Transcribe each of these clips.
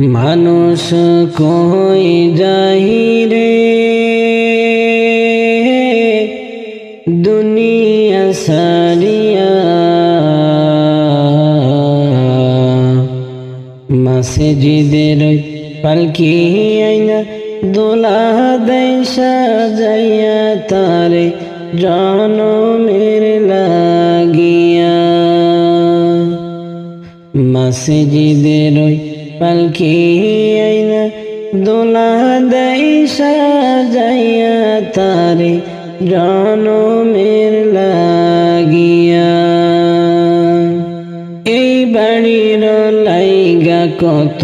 মানুষ কই যাই রে দুনিয়া সারিয়া, মসজিদের পালকি আইনা দোলা দেয় সাজাইয়া তারে জনমের লাগিয়া। মসজিদের পালকি আইনা দোলা দেয় সাজাইয়া তারে জনমের লাগিয়া। এই বাড়ির লাইগা কত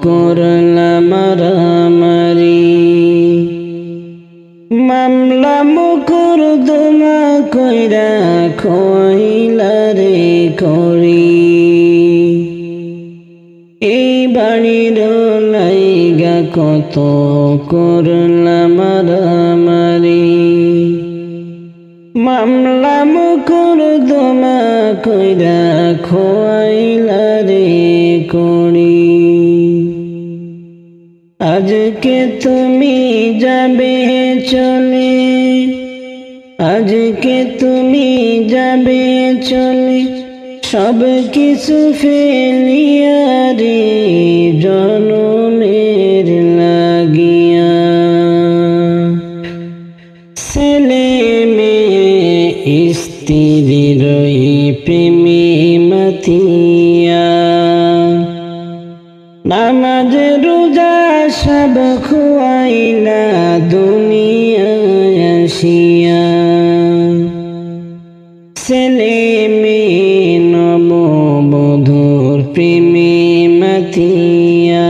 করলাম মারামারি, মামলা মোকদ্দমা কইরা কইলা রে করি। এই বাড়ির লাইগা কত করলাম মারামারি, মামলা মোকদ্দমা কইরা খোয়াইলা রে করি। আজকে তুমি যাবে চলে, আজকে তুমি যাবে চলে, সব কিছু ফেলিয়া রে জনমের লাগিয়া। ছেলে মেয়ে স্ত্রীর প্রেমে মাতিয়া, নামাজ রোজা সব খুয়াইলা দুনিয়ায় আসিয়া। ছেলে মেয়ে নববধূর প্রেমে মাতিয়া,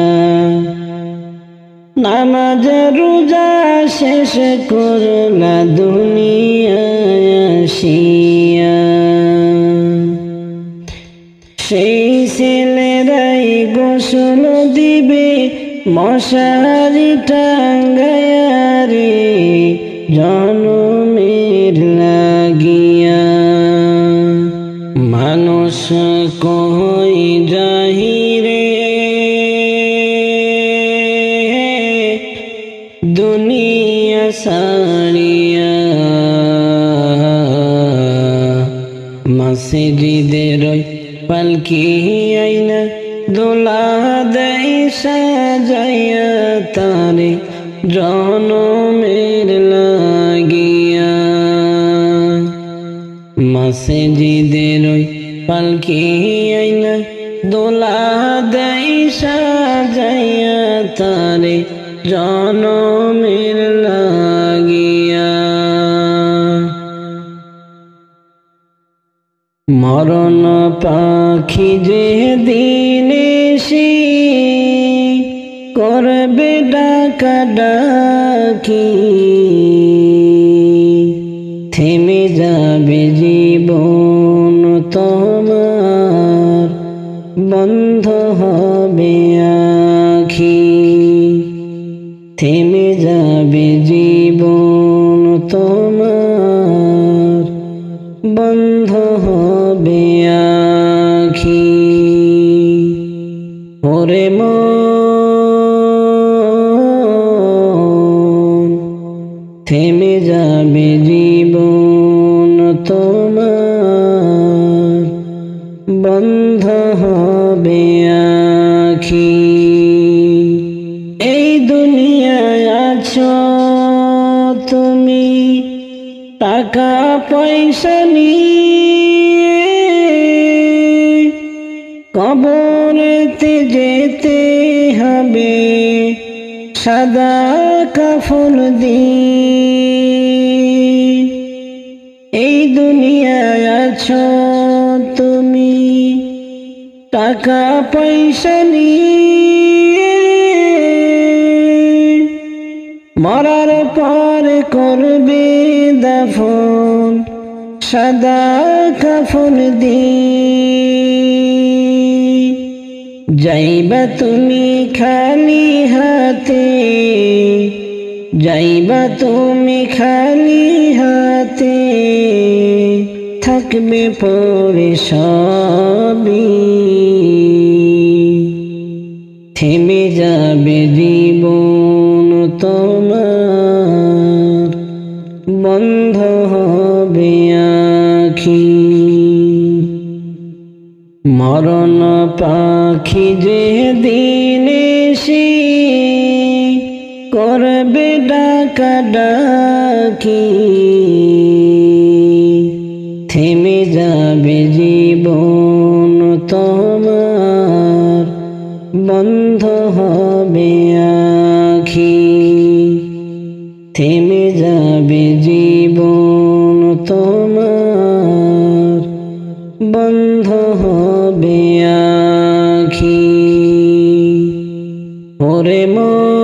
নামাজ রোজা শেষ করলা দুনিয়ায় আসিয়া। সেই ছেলেরাই গোসল দিবে মশারি টাঙ্গায়া রে জনমের লাগিয়া। মানুষ কই যাই রে দুনিয়া সারিয়া, মসজিদের পালকি আইনা দোলা দেয় সাজাইয়া তারে জনমের লাগিয়া। মসজিদের পালকি আইনা দোলা দেয় সাজাইয়া তারে জনমের লাগিয়া। মরণ পাখি যে দিনে সে করবে ডাকা ডাকি, থেমে যাবে জীবন তোমার, বন্ধ হবে আখি। থেমে যাবে জীবন তোমার, বন্ধ হবে আখি। ওরে মন থেমে যাবে জীবন তোমার, বন্ধ হবে আখি। এই দুনিয়ায় আছো তুমি টাকা পয়সা নিয়ে, কবরেতে যেতে হবে সাদা কাফন দিয়ে। এই দুনিয়ায় আছো তুমি টাকা পয়সা নিয়ে, মরার পর করবে দাফন সাদা কাফন দিয়ে। যাইবা তুমি খালি হাতে, যাইবা তুমি খালি হাতে, থাকবে পরে সবই। থেমে যাবে জীবন তোমার, বন্ধ হবে আখি। মরণ পাখি যে দিন এসে করবে ডাকাডাকি, থেমে যাবে জীবন তোমার, বন্ধ হবে আখি। থেমে যাবে জীবন তোমার, বন্ধ হবে আখি। ওরে মন,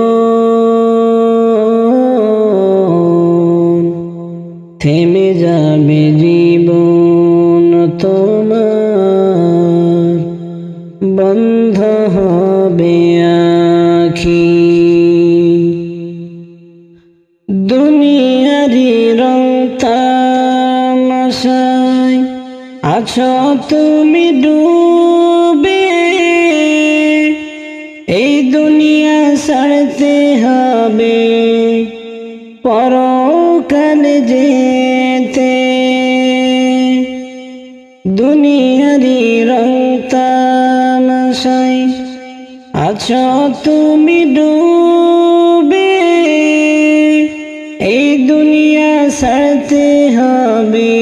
থেমে যাবে জীবন তোমার, বন্ধ হবে আখি। দুনিয়ারি রং তামাশায় আছো তুমি ডুবে, এই দুনিয়া ছাড়তে হবে পরকালে যেতে। দুনিয়ারি রং তামাশায় আছো তুমি ডুবে, এই দুনিয়া ছাড়তে হবে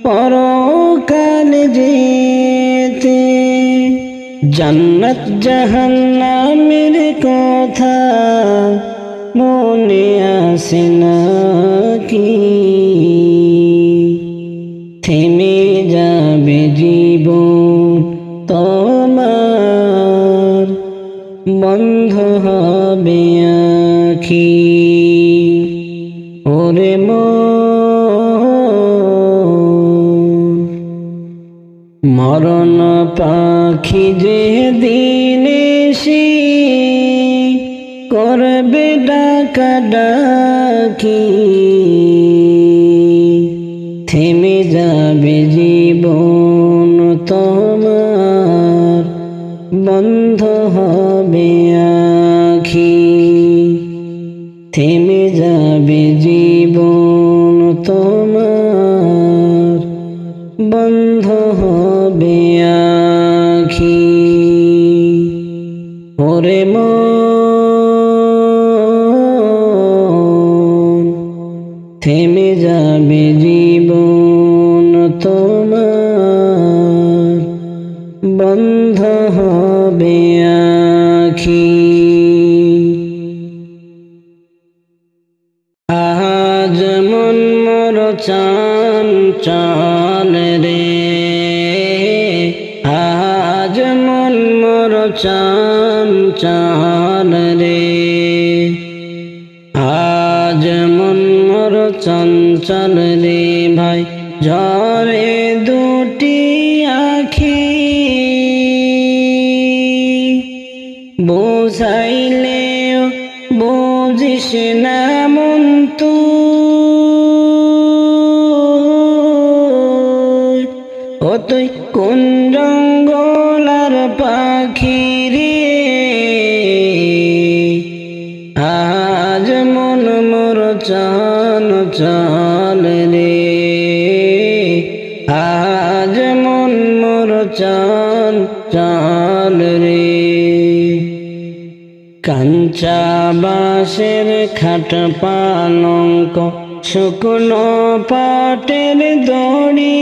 পরকালে যেতে। জান্নাত জাহান্নামের কথা মনে আসে নাকি, থেমে যাবে জীবন তোমার, বন্ধ হবে আখি। ওরে মরণ পাখি যে দিন এসে করবে ডাকাডাকি, থেমে যাবে জীবন তোমার, বন্ধ হবে আখি। থেমে যাবে জীবন তোমার, বন্ধ হবে আখি। ওরে মন, থেমে যাবে জীবন তোমার, বন্ধ হবে আখি। আজ মন মোর চঞ্চল রে, আজ মন মোর চঞ্চল রে, আজ মন মোর চঞ্চল রে ভাই, ঝরে দুটি আখি। বুঝাইলেও বুঝিস না মন তুই, ও তুই কোন জঙ্গলার পাখি রে। আজ মন মোর চঞ্চল রে, আজ মন মোর চঞ্চল রে। কাঞ্চা বাঁশের খাট পালঙ্ক, শুকনো পাটের দড়ি,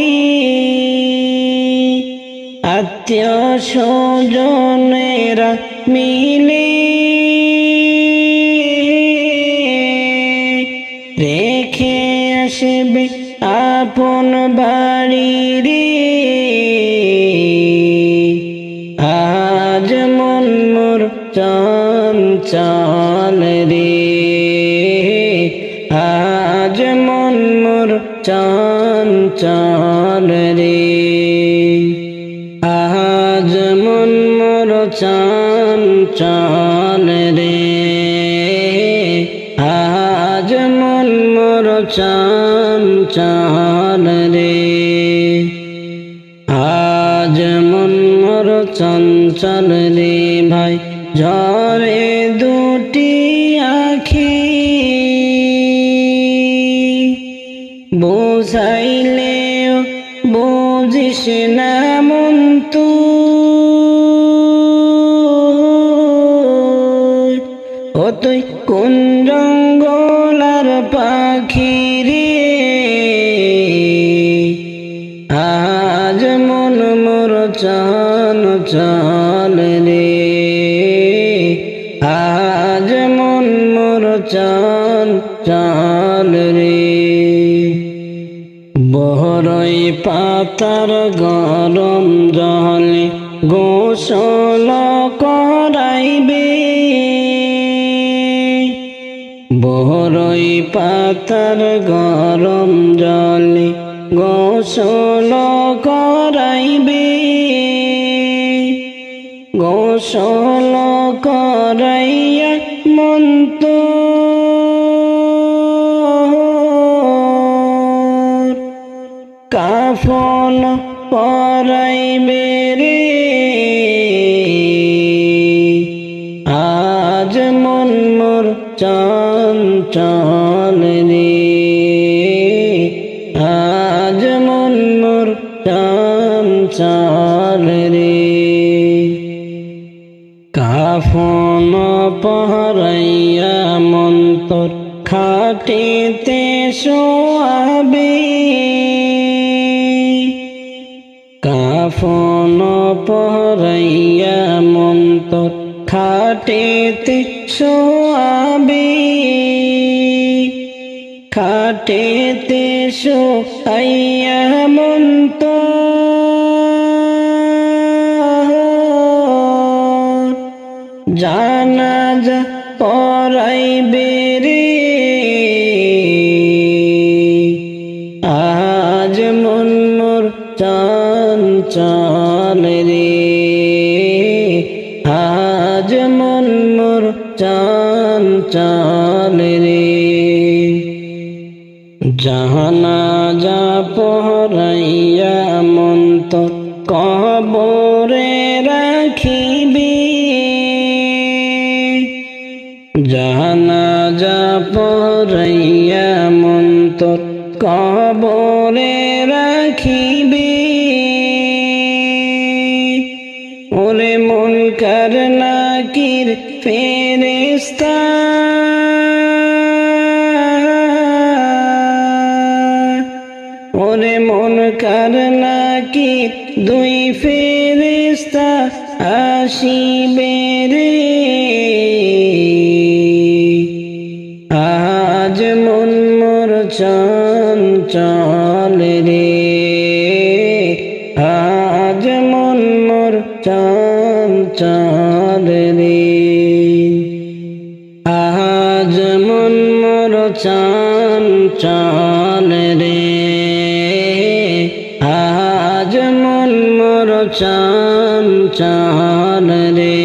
আত্মীয় স্বজনেরা মিলে রেখে আসবে আপন বাড়ি রে। আজ মন মোর চঞ্চল রে, আজ মন মোর চঞ্চল রে, আজ মন মোর চঞ্চল রে, আজ মন মোর চঞ্চল রে, আজ মন মোর চঞ্চল রে ভাই, ঝরে দুটি আখি বুঝাইলেও বুঝিস না মন তুই কোন জঙ্গলার পাখি রে আজ মন মোর চান চাল রে আজ মন মোর চান চাল রে বহরই পাতার গরম জলে গোসল করাইবে বহরই পাতার গরম জলে গোসল করাইবে গোসল করাইয়া মন কাফন পরাইবে রে আজ মন মোর চান চাল রে আজ মন মোর চান চাল রে কাফন পরাইয়া মন তোর খাটিতে শোয়াবে কাফন পরাইয়া মন তোর খাটিতে শোয়াবে খাটিতে শোয়াইয়া মন তোর জানাজা পড়াইবে রে আজ মন মোর চান চাল রে আজ মন মোর চান চাল রে জানাজা পড়াইয়া মন তোর কবরে রাখিবে জানাজা পড়াইয়া মন তোর কবরে রাখিবে ওরে মুনকার নাকির ফেরেশতা ওরে মুনকার নাকির দুই ফেরেশতা আসিবে রে আজ মন মোর চান চাল রে আজ মন মোর চান চাল রে আজ মন মোর চান চাল রে আজ মন মোর চান চাল রে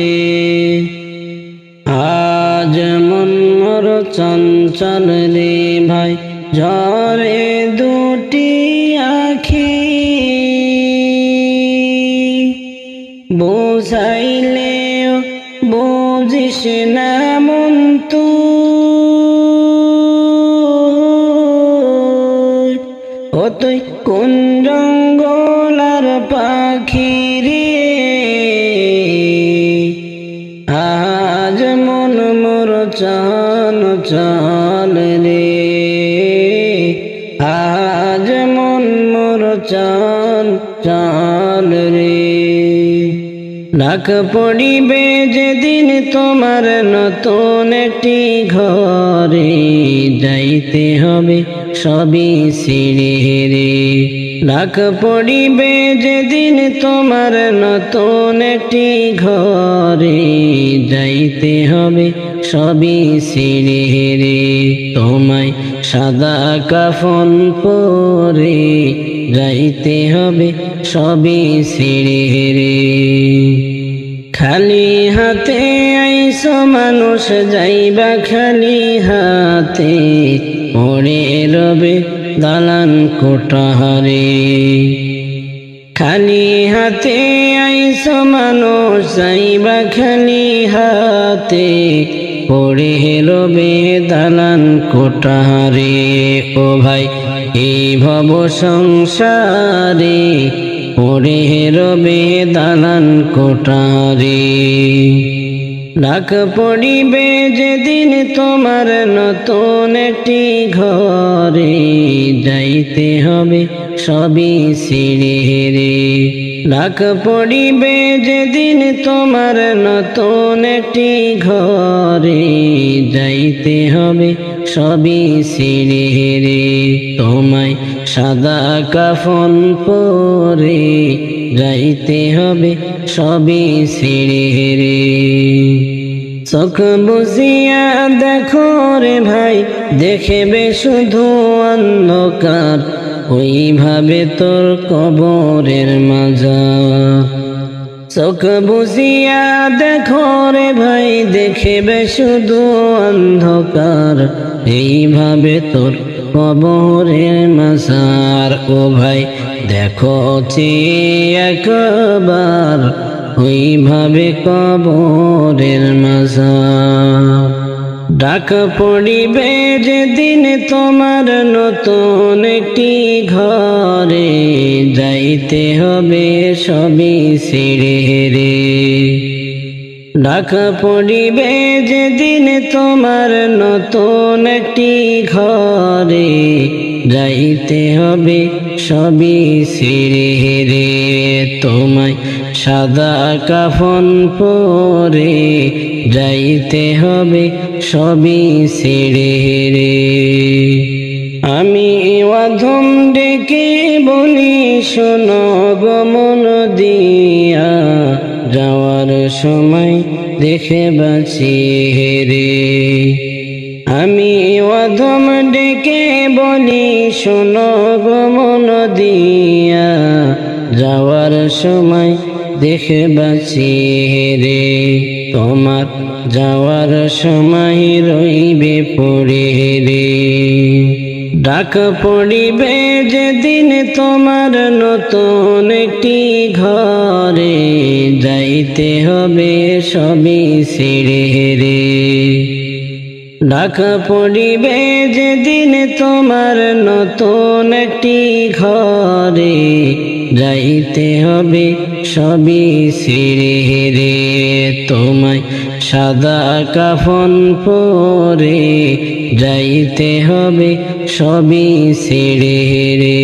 আজ মন মোর চঞ্চল রে ভাই ঝরে দুটি আখি বুঝাইলেও বুঝিস না মন তুই কোন জঙ্গলার পাখি রে আজ মন মোর চান চাল রে আজ মন মোর চান চাল রে ডাক পড়িবে যেদিন তোমার নতুন একটি ঘরে যাইতে হবে সবই ছিঁড়ে রে ডাক পড়িবে যেদিন তোমার নতুন একটি ঘরে যাইতে হবে সবই ছিঁড়ে রে তোমায় সাদা কাফন পরে যাইতে হবে সবই ছিঁড়ে রে খালি হাতে আইসো মানুষ যাইবা খালি হাতে পড়ে রবে দালান কোঠারে খালি হাতে আইসো মানুষ যাইবা খালি হাতে হাতে পড়ে রবে দালান কোঠারে। ও ভাই এই ভব সংসারে পড়ে রবে দালান কোঠারে। ডাক পড়িবে যেদিন তোমার নতুন একটি ঘরে, যাইতে হবে সবই ছিঁড়ে রে। ডাক পড়িবে যেদিন তোমার নতুন একটি ঘরে, যাইতে হবে সবই ছিঁড়ে রে। তোমায় সাদা কাফন পরে যাইতে হবে সবই ছিঁড়ে রে। চোখ বুঝিয়া দেখো রে ভাই, দেখবে শুধু অন্ধকার, ওইভাবে তোর কবরের মাজার। চোখ বুঝিয়া দেখো রে ভাই, দেখবে শুধু অন্ধকার, এইভাবে তোর কবরের মাজার। ও ভাই দেখো একবার, ওইভাবে কবরের মাজার। ডাক পড়িবে যেদিন তোমার নতুন একটি ঘরে, যাইতে হবে সবই ছিঁড়ে রে। ডাক পড়িবে যেদিন তোমার নতুন একটি ঘরে, যাইতে হবে সবই ছিঁড়ে রে। তোমায় সাদা কাফন পরে যাইতে হবে সবই ছিঁড়ে রে। আমি অধম ডেকে বলি শোনো গো মন দিয়া, যাওয়ার সময় দেখে বাঁচি রে। আমি অধম ডেকে বলি শোনো গো মন দিয়া, যাওয়ার সময় দেখে বাঁচি রে। তোমার যাওয়ার সময় রইবে পড়ে রে। ডাক পড়িবে যেদিন তোমার নতুন একটি ঘরে, যাইতে হবে সবই ছিঁড়ে রে। ডাক পড়িবে যেদিন তোমার নতুন একটি ঘরে, যাইতে হবে সবই ছিঁড়ে রে। তোমায় সাদা কাফন পরে যাইতে হবে সবই ছিঁড়ে রে।